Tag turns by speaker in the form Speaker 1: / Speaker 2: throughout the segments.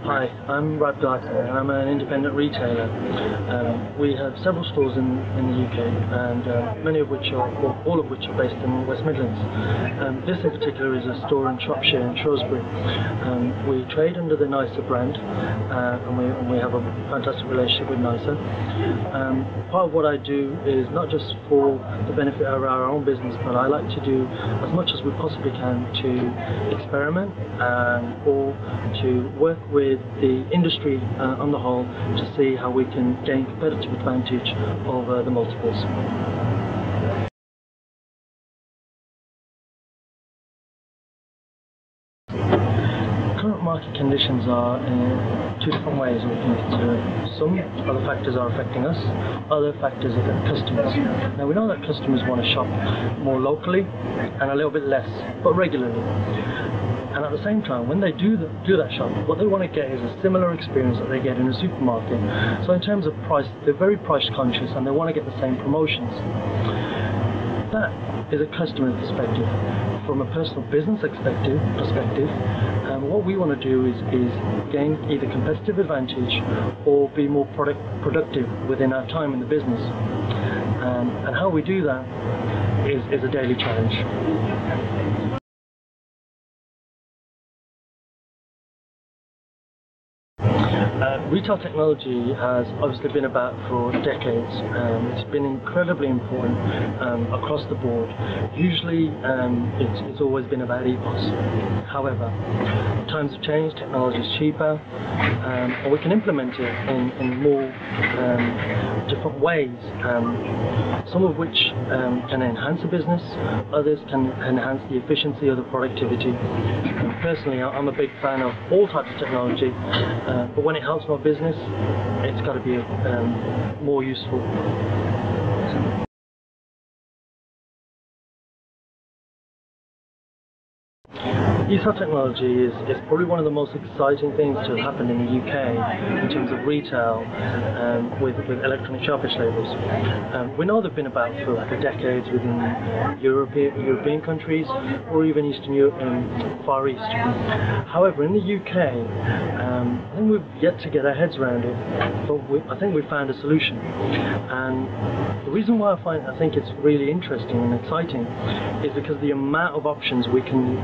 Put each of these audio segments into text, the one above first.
Speaker 1: Hi, I'm Rav Garcha and I'm an independent retailer. We have several stores in the UK, and many of which are, well, all of which are based in West Midlands. This in particular is a store in Shropshire and Shrewsbury. We trade under the Nisa brand, and we have a fantastic relationship with Nisa. Part of what I do is not just for the benefit of our own business, but I like to do as much as we possibly can to experiment or to work with the industry on the whole to see how we can gain competitive advantage over the multiples. Current market conditions are in two different ways we can consider it. Some other factors are affecting us, other factors affect customers. Now we know that customers want to shop more locally and a little bit less, but regularly. And at the same time, when they do that shop, what they want to get is a similar experience that they get in a supermarket. So in terms of price, they're very price conscious and they want to get the same promotions. That is a customer perspective. From a personal business perspective, what we want to do is gain either competitive advantage or be more productive within our time in the business. And how we do that is a daily challenge. Retail technology has obviously been about for decades. It's been incredibly important across the board. Usually it's always been about EPOS. However, times have changed, technology is cheaper, and we can implement it in more different ways, some of which can enhance the business, others can enhance the efficiency or the productivity. Personally, I'm a big fan of all types of technology, but when it helps my business, it's got to be more useful. ESOL technology is probably one of the most exciting things to have happened in the UK in terms of retail with electronic sharpish labels. We know they've been about for decades within European countries or even Eastern Europe and Far East. However, in the UK, I think we've yet to get our heads around it, but I think we've found a solution. And the reason why I think it's really interesting and exciting is because the amount of options we can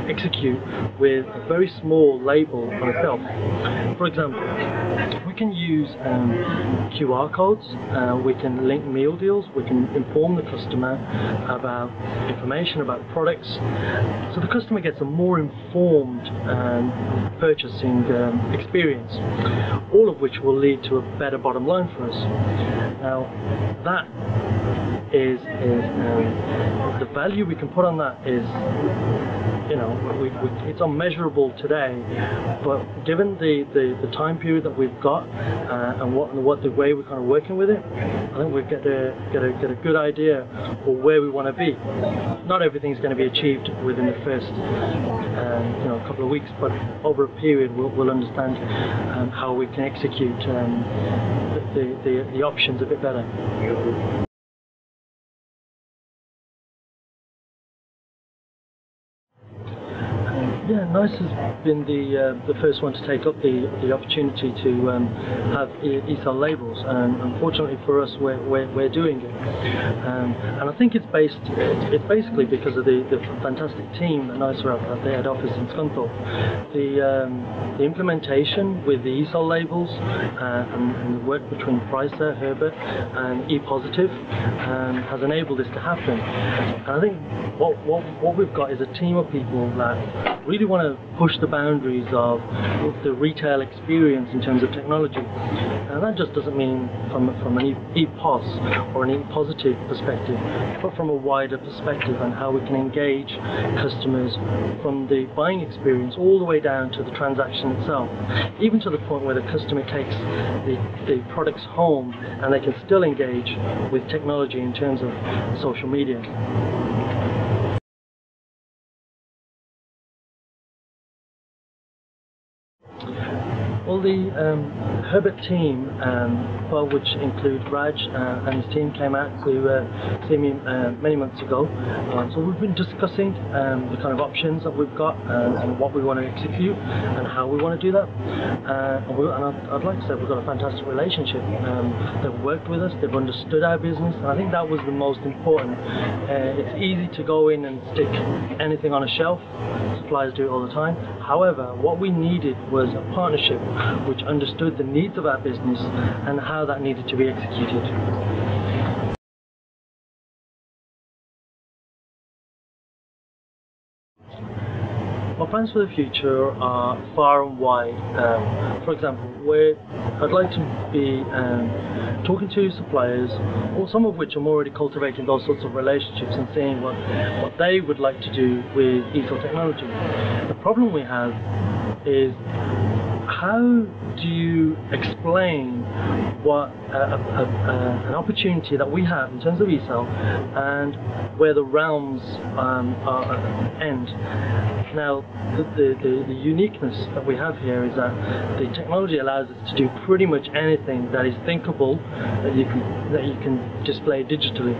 Speaker 1: execute with a very small label on a shelf. For example, we can use QR codes, we can link meal deals, we can inform the customer about information about products, so the customer gets a more informed purchasing experience, all of which will lead to a better bottom line for us. Now that is the value we can put on that is, you know, it's unmeasurable today, but given the time period that we've got and what the way we're kind of working with it, I think we get a good idea of where we want to be. Not everything's going to be achieved within the first couple of weeks, but over a period we'll understand how we can execute the options a bit better. Yeah, Nisa has been the first one to take up the opportunity to have ESOL labels, and unfortunately for us, we're doing it. And I think it's basically because of the fantastic team that Nisa have at their head office in Scunthorpe. The implementation with the ESOL labels and the work between Pricer, Herbert, and ePositive has enabled this to happen. And I think what we've got is a team of people that really want to push the boundaries of the retail experience in terms of technology. And that just doesn't mean from an EPOS or an ePositive perspective, but from a wider perspective on how we can engage customers from the buying experience all the way down to the transaction itself, even to the point where the customer takes the products home and they can still engage with technology in terms of social media. Well, the Herbert team, well, which include Raj and his team, came out to see me many months ago. So we've been discussing the kind of options that we've got and what we want to execute and how we want to do that. I'd like to say we've got a fantastic relationship. They've worked with us, they've understood our business, and I think that was the most important. It's easy to go in and stick anything on a shelf. Suppliers do it all the time. However, what we needed was a partnership which understood the needs of our business and how that needed to be executed. Our plans for the future are far and wide. For example, I'd like to be talking to suppliers, or some of which I'm already cultivating those sorts of relationships and seeing what they would like to do with ESOL technology. The problem we have is, how do you explain what an opportunity that we have in terms of ESOL and where the realms end? Now, the uniqueness that we have here is that the technology allows us to do pretty much anything that is thinkable that you can display digitally.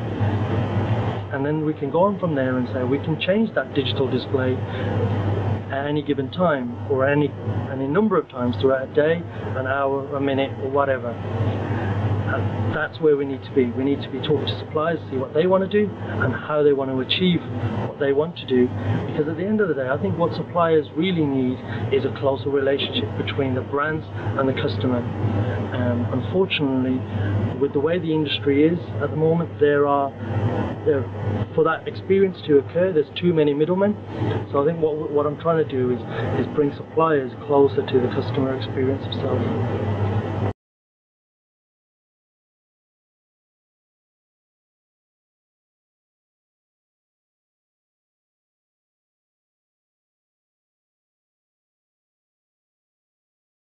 Speaker 1: And then we can go on from there and say we can change that digital display at any given time, or any number of times throughout a day, an hour, a minute, or whatever. And that's where we need to be. We need to be talking to suppliers, see what they want to do and how they want to achieve what they want to do. Because at the end of the day, I think what suppliers really need is a closer relationship between the brands and the customer. Unfortunately, with the way the industry is at the moment, for that experience to occur, there's too many middlemen. So I think what I'm trying to do is bring suppliers closer to the customer experience itself.